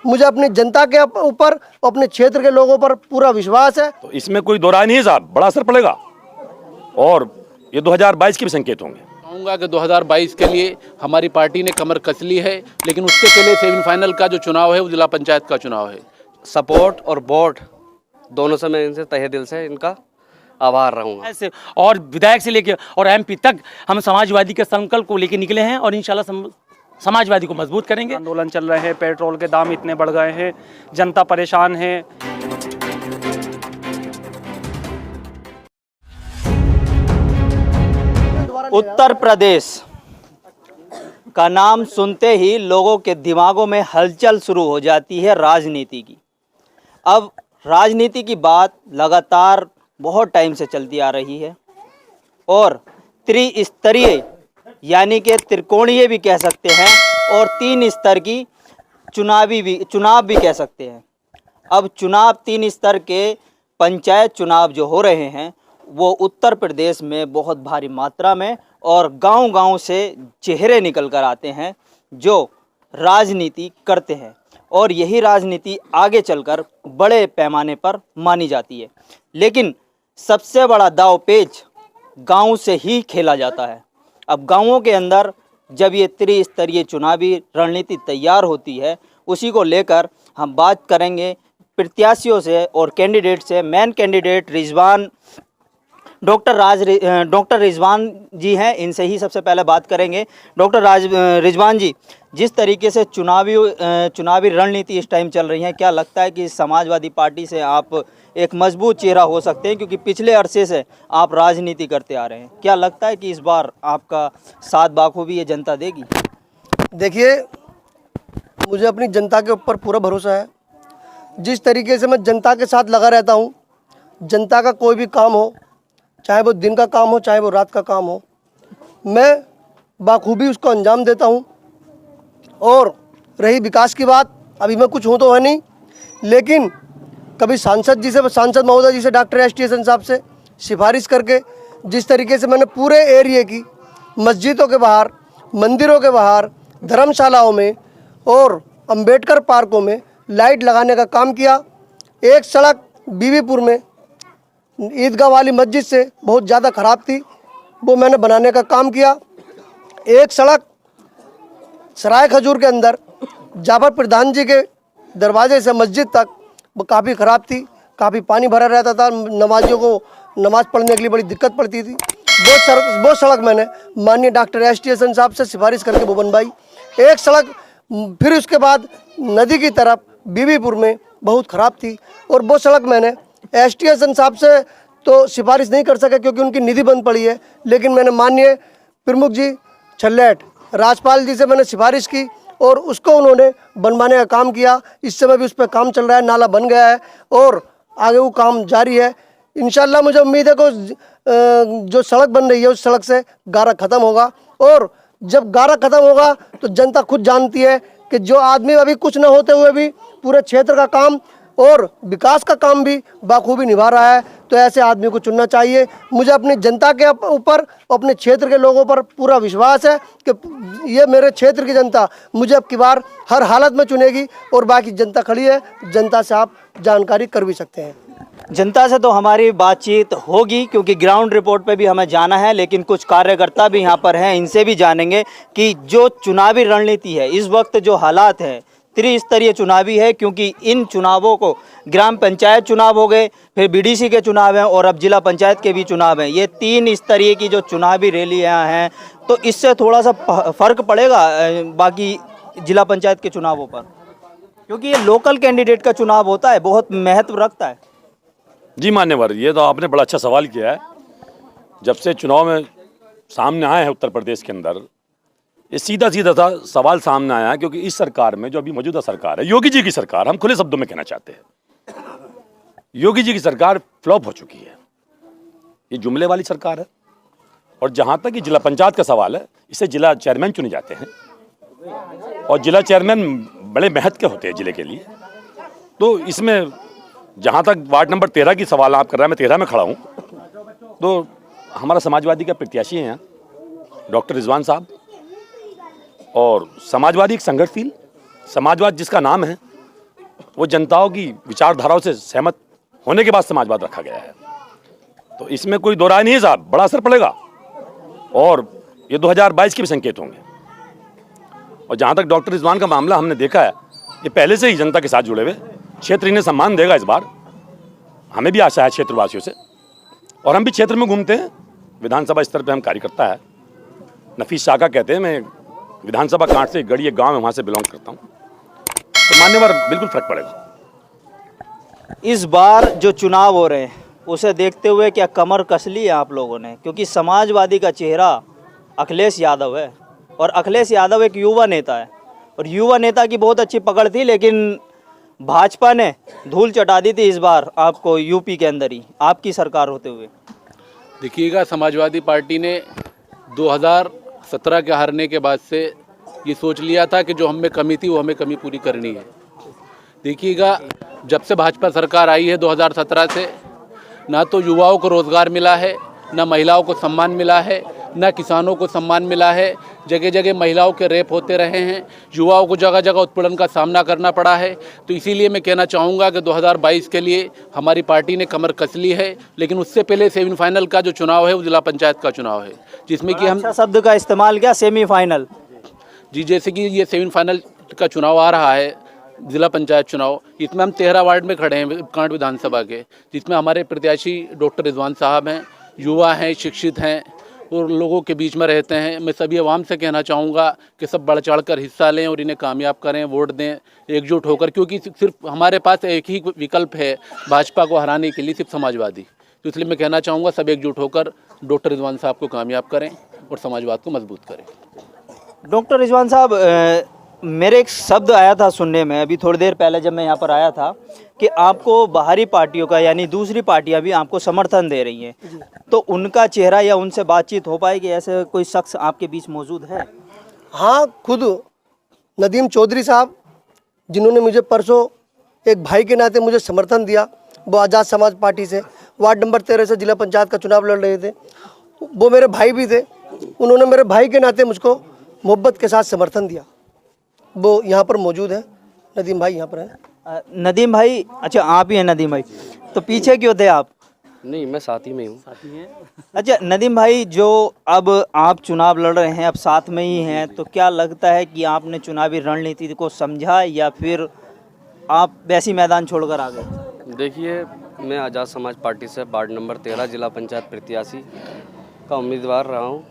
मुझे अपनी जनता के ऊपर, अपने क्षेत्र के लोगों पर पूरा विश्वास है। तो इसमें कोई दो राय नहीं है साहब, बड़ा असर पड़ेगा और ये 2022 के भी संकेत होंगे। कहूँगा कि 2022 के लिए हमारी पार्टी ने कमर कस ली है, लेकिन उससे पहले सेमीफाइनल का जो चुनाव है वो जिला पंचायत का चुनाव है। सपोर्ट और वोट दोनों से मैं इनसे तहे दिल से इनका आभार रहूँगा। ऐसे और विधायक से लेकर और एमपी तक हम समाजवादी के संकल्प को लेकर निकले हैं और इंशाल्लाह समाजवादी को मजबूत करेंगे। आंदोलन चल रहे हैं, पेट्रोल के दाम इतने बढ़ गए हैं, जनता परेशान है। उत्तर प्रदेश का नाम सुनते ही लोगों के दिमागों में हलचल शुरू हो जाती है राजनीति की। अब राजनीति की बात लगातार बहुत टाइम से चलती आ रही है और त्रिस्तरीय यानी कि त्रिकोणीय भी कह सकते हैं और 3 स्तर की चुनाव भी कह सकते हैं। अब चुनाव 3 स्तर के पंचायत चुनाव जो हो रहे हैं वो उत्तर प्रदेश में बहुत भारी मात्रा में और गांव-गांव से चेहरे निकल कर आते हैं जो राजनीति करते हैं और यही राजनीति आगे चलकर बड़े पैमाने पर मानी जाती है। लेकिन सबसे बड़ा दांवपेच गांव से ही खेला जाता है। अब गांवों के अंदर जब ये त्रिस्तरीय चुनावी रणनीति तैयार होती है, उसी को लेकर हम बात करेंगे प्रत्याशियों से और कैंडिडेट से। मेन कैंडिडेट डॉक्टर रिजवान जी हैं, इनसे ही सबसे पहले बात करेंगे। डॉक्टर रिजवान जी, जिस तरीके से चुनावी रणनीति इस टाइम चल रही है, क्या लगता है कि समाजवादी पार्टी से आप एक मजबूत चेहरा हो सकते हैं, क्योंकि पिछले अरसे से आप राजनीति करते आ रहे हैं? क्या लगता है कि इस बार आपका साथ बाखूबी ये जनता देगी? देखिए, मुझे अपनी जनता के ऊपर पूरा भरोसा है। जिस तरीके से मैं जनता के साथ लगा रहता हूँ, जनता का कोई भी काम हो, चाहे वो दिन का काम हो चाहे वो रात का काम हो, मैं बाखूबी उसको अंजाम देता हूँ। और रही विकास की बात, अभी मैं कुछ हूँ तो है नहीं, लेकिन कभी सांसद महोदय जी से, डॉक्टर एस टी हसन साहब से सिफारिश करके जिस तरीके से मैंने पूरे एरिए की मस्जिदों के बाहर, मंदिरों के बाहर, धर्मशालाओं में और अंबेडकर पार्कों में लाइट लगाने का काम किया। एक सड़क बीबीपुर में ईदगाह वाली मस्जिद से बहुत ज़्यादा ख़राब थी, वो मैंने बनाने का काम किया। एक सड़क सराय खजूर के अंदर जाफर प्रधान जी के दरवाजे से मस्जिद तक वो काफ़ी ख़राब थी, काफ़ी पानी भरा रहता था, नमाजियों को नमाज़ पढ़ने के लिए बड़ी दिक्कत पड़ती थी। वो सड़क मैंने माननीय डॉक्टर एस टी हसन साहब से सिफारिश करके वो बनवाई। एक सड़क फिर उसके बाद नदी की तरफ बीबीपुर में बहुत ख़राब थी और वो सड़क मैंने एस टी हसन साहब से तो सिफारिश नहीं कर सके क्योंकि उनकी निधि बंद पड़ी है, लेकिन मैंने माननीय प्रमुख जी छल्लेट राजपाल जी से मैंने सिफारिश की और उसको उन्होंने बनवाने का काम किया। इस समय भी उस पर काम चल रहा है, नाला बन गया है और आगे वो काम जारी है। इंशाल्लाह मुझे उम्मीद है कि जो सड़क बन रही है उस सड़क से गारा ख़त्म होगा और जब गारा ख़त्म होगा तो जनता खुद जानती है कि जो आदमी अभी कुछ न होते हुए भी पूरे क्षेत्र का काम और विकास का काम भी बाखूबी निभा रहा है, तो ऐसे आदमी को चुनना चाहिए। मुझे अपनी जनता के ऊपर, अपने क्षेत्र के लोगों पर पूरा विश्वास है कि ये मेरे क्षेत्र की जनता मुझे अब की बार हर हालत में चुनेगी और बाकी जनता खड़ी है, जनता से आप जानकारी कर भी सकते हैं। जनता से तो हमारी बातचीत होगी क्योंकि ग्राउंड रिपोर्ट पे भी हमें जाना है, लेकिन कुछ कार्यकर्ता भी यहाँ पर हैं, इनसे भी जानेंगे कि जो चुनावी रणनीति है इस वक्त, जो हालात है त्रिस्तरीय चुनावी है, क्योंकि इन चुनावों को ग्राम पंचायत चुनाव हो गए, फिर बीडीसी के चुनाव हैं और अब जिला पंचायत के भी चुनाव हैं। ये 3 स्तरीय की जो चुनावी रैलियाँ हैं, तो इससे थोड़ा सा फ़र्क पड़ेगा बाकी जिला पंचायत के चुनावों पर, क्योंकि ये लोकल कैंडिडेट का चुनाव होता है, बहुत महत्व रखता है। जी मान्यवर, ये तो आपने बड़ा अच्छा सवाल किया है। जब से चुनाव में सामने आए हैं उत्तर प्रदेश के अंदर, ये सीधा सा सवाल सामने आया है, क्योंकि इस सरकार में जो अभी मौजूदा सरकार है, योगी जी की सरकार, हम खुले शब्दों में कहना चाहते हैं, योगी जी की सरकार फ्लॉप हो चुकी है। ये जुमले वाली सरकार है और जहाँ तक ये जिला पंचायत का सवाल है, इससे जिला चेयरमैन चुने जाते हैं और जिला चेयरमैन बड़े महत्व के होते हैं जिले के लिए। तो इसमें जहाँ तक वार्ड नंबर 13 की सवाल आप कर रहे हैं, मैं 13 में खड़ा हूँ, तो हमारा समाजवादी का प्रत्याशी हैं यहाँ डॉक्टर रिजवान साहब, और समाजवादी एक संघर्षशील समाजवाद जिसका नाम है, वो जनताओं की विचारधाराओं से सहमत होने के बाद समाजवाद रखा गया है। तो इसमें कोई दो राय नहीं है साहब, बड़ा असर पड़ेगा और ये 2022 के भी संकेत होंगे। और जहाँ तक डॉक्टर रिजवान का मामला हमने देखा है, ये पहले से ही जनता के साथ जुड़े हुए, क्षेत्र इन्हें सम्मान देगा इस बार, हमें भी आशा है क्षेत्रवासियों से। और हम भी क्षेत्र में घूमते हैं, विधानसभा स्तर पे हम कार्यकर्ता है। नफीस शाका कहते हैं, मैं विधानसभा कांट से गढ़ी एक गाँव है, वहाँ से बिलोंग करता हूँ। तो मान्यवर बिल्कुल फर्क पड़ेगा। इस बार जो चुनाव हो रहे हैं उसे देखते हुए क्या कमर कस ली है आप लोगों ने? क्योंकि समाजवादी का चेहरा अखिलेश यादव है और अखिलेश यादव एक युवा नेता है और युवा नेता की बहुत अच्छी पकड़ थी, लेकिन भाजपा ने धूल चटा दी थी इस बार आपको यूपी के अंदर ही, आपकी सरकार होते हुए। देखिएगा, समाजवादी पार्टी ने 2017 के हारने के बाद से ये सोच लिया था कि जो हमें कमी थी वो हमें कमी पूरी करनी है। देखिएगा, जब से भाजपा सरकार आई है 2017 से, ना तो युवाओं को रोज़गार मिला है, ना महिलाओं को सम्मान मिला है, ना किसानों को सम्मान मिला है। जगह जगह महिलाओं के रेप होते रहे हैं, युवाओं को जगह जगह उत्पीड़न का सामना करना पड़ा है। तो इसीलिए मैं कहना चाहूँगा कि 2022 के लिए हमारी पार्टी ने कमर कस ली है, लेकिन उससे पहले सेमीफाइनल का जो चुनाव है वो जिला पंचायत का चुनाव है, जिसमें कि हम अच्छा शब्द का इस्तेमाल किया, सेमीफाइनल। जी, जैसे कि ये सेमीफाइनल का चुनाव आ रहा है, जिला पंचायत चुनाव, इसमें हम 13 वार्ड में खड़े हैं कांट विधानसभा के, जिसमें हमारे प्रत्याशी डॉक्टर रिजवान साहब हैं, युवा हैं, शिक्षित हैं और लोगों के बीच में रहते हैं। मैं सभी आवाम से कहना चाहूँगा कि सब बढ़ चढ़ कर हिस्सा लें और इन्हें कामयाब करें, वोट दें एकजुट होकर, क्योंकि सिर्फ हमारे पास एक ही विकल्प है भाजपा को हराने के लिए, सिर्फ समाजवादी। तो इसलिए मैं कहना चाहूँगा सब एकजुट होकर डॉक्टर रिजवान साहब को कामयाब करें और समाजवाद को मजबूत करें। डॉक्टर रिजवान साहब, मेरे एक शब्द आया था सुनने में अभी थोड़ी देर पहले जब मैं यहाँ पर आया था कि आपको बाहरी पार्टियों का यानी दूसरी पार्टियाँ भी आपको समर्थन दे रही हैं, तो उनका चेहरा या उनसे बातचीत हो पाएगी? ऐसे कोई शख्स आपके बीच मौजूद है? हाँ, खुद नदीम चौधरी साहब, जिन्होंने मुझे परसों एक भाई के नाते मुझे समर्थन दिया, वो आज़ाद समाज पार्टी से वार्ड नंबर 13 से जिला पंचायत का चुनाव लड़ रहे थे, वो मेरे भाई भी थे। उन्होंने मेरे भाई के नाते मुझको मोहब्बत के साथ समर्थन दिया। वो यहाँ पर मौजूद है, नदीम भाई यहाँ पर है। नदीम भाई, अच्छा आप ही हैं नदीम भाई, तो पीछे क्यों थे आप? नहीं, मैं साथ ही में हूँ। अच्छा नदीम भाई, जो अब आप चुनाव लड़ रहे हैं, अब साथ में ही हैं, तो क्या लगता है कि आपने चुनावी रणनीति को समझा या फिर आप वैसी मैदान छोड़कर आ गए? देखिए, मैं आज़ाद समाज पार्टी से वार्ड नंबर 13 जिला पंचायत प्रत्याशी का उम्मीदवार रहा हूँ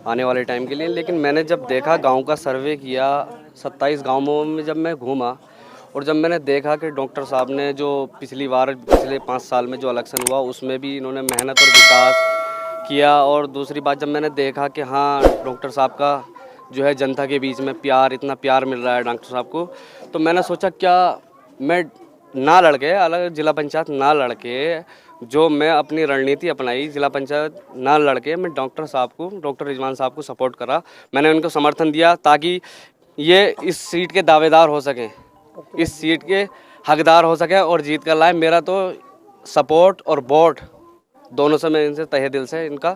आने वाले टाइम के लिए। लेकिन मैंने जब देखा, गांव का सर्वे किया, 27 गांवों में जब मैं घूमा और जब मैंने देखा कि डॉक्टर साहब ने जो पिछले 5 साल में जो इलेक्शन हुआ उसमें भी इन्होंने मेहनत और विकास किया, और दूसरी बात जब मैंने देखा कि हाँ डॉक्टर साहब का जो है जनता के बीच में प्यार, इतना प्यार मिल रहा है डॉक्टर साहब को, तो मैंने सोचा क्या मैं ना लड़के अलग जिला पंचायत ना लड़के, जो मैं अपनी रणनीति अपनाई जिला पंचायत ना लड़के, मैं डॉक्टर साहब को, डॉक्टर रिजवान साहब को सपोर्ट करा। मैंने उनको समर्थन दिया ताकि ये इस सीट के दावेदार हो सकें, इस सीट के हकदार हो सकें और जीत कर लाए। मेरा तो सपोर्ट और वोट दोनों से मैं इनसे तहे दिल से इनका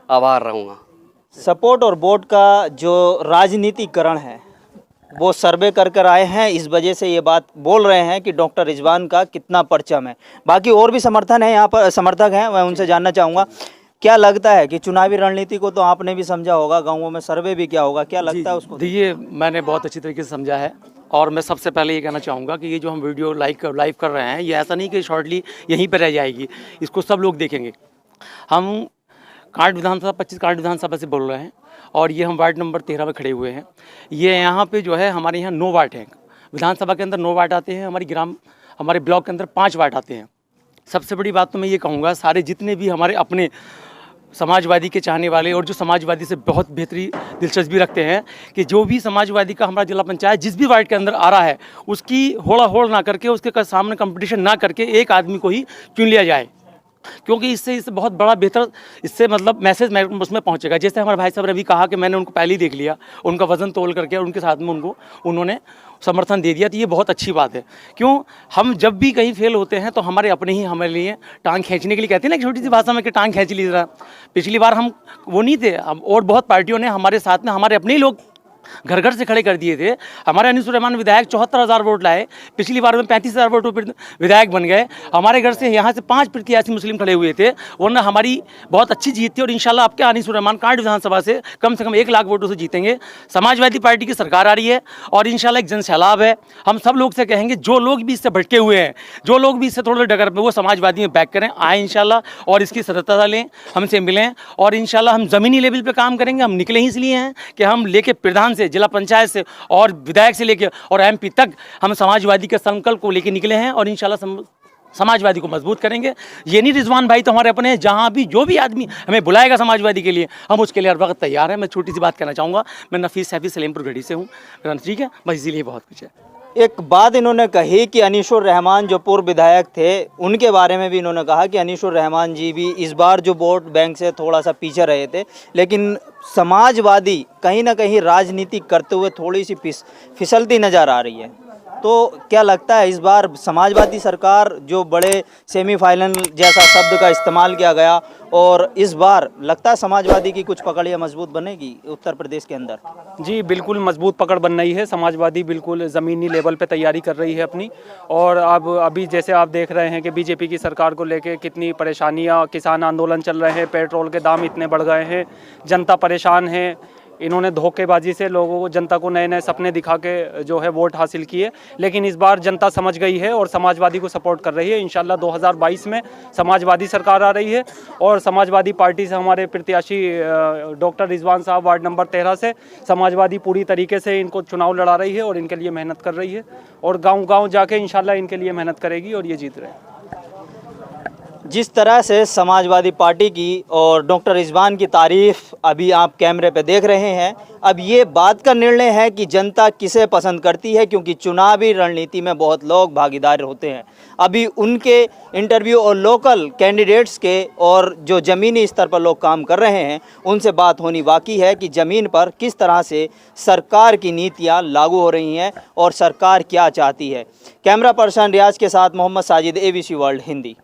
आभार रहूँगा। सपोर्ट और वोट का जो राजनीतिकरण है वो सर्वे कर आए हैं, इस वजह से ये बात बोल रहे हैं कि डॉक्टर रिजवान का कितना परचम है। बाकी और भी समर्थन है यहाँ पर, समर्थक हैं, मैं उनसे जानना चाहूँगा क्या लगता है कि चुनावी रणनीति को तो आपने भी समझा होगा, गाँवों में सर्वे भी क्या होगा, क्या लगता है उसको? ये मैंने बहुत अच्छी तरीके से समझा है और मैं सबसे पहले ये कहना चाहूँगा कि ये जो हम वीडियो लाइव कर रहे हैं, ये ऐसा नहीं कि शॉर्टली यहीं पर रह जाएगी, इसको सब लोग देखेंगे। हम कांट विधानसभा 25 कांट विधानसभा से बोल रहे हैं और ये हम वार्ड नंबर 13 में खड़े हुए हैं। ये यहाँ पे जो है हमारे यहाँ 9 वार्ड हैं, विधानसभा के अंदर 9 वार्ड आते हैं, हमारे ब्लॉक के अंदर 5 वार्ड आते हैं। सबसे बड़ी बात तो मैं ये कहूँगा, सारे जितने भी हमारे अपने समाजवादी के चाहने वाले और जो समाजवादी से बहुत बेहतरी दिलचस्पी रखते हैं कि जो भी समाजवादी का हमारा जिला पंचायत जिस भी वार्ड के अंदर आ रहा है उसकी होड़ा होड़ ना करके, उसके सामने कंपटीशन ना करके एक आदमी को ही चुन लिया जाए, क्योंकि इससे बहुत बड़ा बेहतर इससे मतलब मैसेज उसमें पहुंचेगा। जैसे हमारे भाई साहब ने भी कहा कि मैंने उनको पहले ही देख लिया, उनका वजन तोल करके उनके साथ में उन्होंने समर्थन दे दिया, तो ये बहुत अच्छी बात है। क्यों, हम जब भी कहीं फेल होते हैं तो हमारे अपने ही हमारे लिए टांग खींचने के लिए कहते हैं ना, छोटी सी भाषा में कि टांग खींच ली जरा। पिछली बार हम वो नहीं थे, और बहुत पार्टियों ने हमारे साथ में हमारे अपने ही लोग घर घर से खड़े कर दिए थे। हमारे अनीस रहमान विधायक 74,000 वोट लाए, पिछली बार में 35,000 वोटों पर विधायक बन गए। हमारे घर से यहाँ से 5 प्रत्याशी मुस्लिम खड़े हुए थे, वरना हमारी बहुत अच्छी जीत थी। और इंशाल्लाह आपके अनीस रहमान कांड विधानसभा से कम 1 लाख वोटों से जीतेंगे। समाजवादी पार्टी की सरकार आ रही है और इंशाल्लाह एक जन सैलाब है। हम सब लोग से कहेंगे, जो लोग भी इससे भटके हुए हैं, जो लोग भी इससे थोड़े डगर पे, वो समाजवादी में बैक करें, आए इंशाल्लाह और इसकी सदस्यता लें, हमसे मिलें और इंशाल्लाह हम ज़मीनी लेवल पे काम करेंगे। हम निकले ही इसलिए हैं कि हम लेके प्रधान से, जिला पंचायत से और विधायक से लेके और एमपी तक हम समाजवादी के संकल्प को लेके निकले हैं और इंशाल्लाह समाजवादी को मजबूत करेंगे। ये नहीं, रिजवान भाई तो हमारे अपने हैं, जहाँ भी जो भी आदमी हमें बुलाएगा समाजवादी के लिए, हम उसके लिए हर वक्त तैयार हैं। मैं छोटी सी बात कहना चाहूँगा, मैं नफीस सैफी सलेमपुर गढ़ी से हूँ, ठीक है, बस इसीलिए बहुत कुछ है। एक बात इन्होंने कही कि अनीसुर रहमान जो पूर्व विधायक थे, उनके बारे में भी इन्होंने कहा कि अनीसुर रहमान जी भी इस बार जो वोट बैंक से थोड़ा सा पीछे रहे थे, लेकिन समाजवादी कहीं ना कहीं राजनीति करते हुए थोड़ी सी फिसलती नज़र आ रही है। तो क्या लगता है इस बार समाजवादी सरकार, जो बड़े सेमीफाइनल जैसा शब्द का इस्तेमाल किया गया, और इस बार लगता है समाजवादी की कुछ पकड़ या मजबूत बनेगी उत्तर प्रदेश के अंदर? जी बिल्कुल मजबूत पकड़ बन रही है। समाजवादी बिल्कुल ज़मीनी लेवल पे तैयारी कर रही है अपनी। और अब अभी जैसे आप देख रहे हैं कि बीजेपी की सरकार को लेके कितनी परेशानियां, किसान आंदोलन चल रहे हैं, पेट्रोल के दाम इतने बढ़ गए हैं, जनता परेशान है। इन्होंने धोखेबाजी से लोगों को, जनता को नए नए सपने दिखा के जो है वोट हासिल किए, लेकिन इस बार जनता समझ गई है और समाजवादी को सपोर्ट कर रही है। इंशाल्लाह 2022 में समाजवादी सरकार आ रही है और समाजवादी पार्टी से हमारे प्रत्याशी डॉक्टर रिजवान साहब वार्ड नंबर 13 से समाजवादी पूरी तरीके से इनको चुनाव लड़ा रही है और इनके लिए मेहनत कर रही है और गाँव-गाँव जाके इंशाल्लाह इनके लिए मेहनत करेगी और ये जीत रहे हैं। जिस तरह से समाजवादी पार्टी की और डॉक्टर रिजवान की तारीफ अभी आप कैमरे पे देख रहे हैं, अब ये बात का निर्णय है कि जनता किसे पसंद करती है, क्योंकि चुनावी रणनीति में बहुत लोग भागीदार होते हैं। अभी उनके इंटरव्यू और लोकल कैंडिडेट्स के और जो ज़मीनी स्तर पर लोग काम कर रहे हैं, उनसे बात होनी बाकी है कि ज़मीन पर किस तरह से सरकार की नीतियाँ लागू हो रही हैं और सरकार क्या चाहती है। कैमरा पर्सन रियाज के साथ मोहम्मद साजिद, ABC वर्ल्ड हिंदी।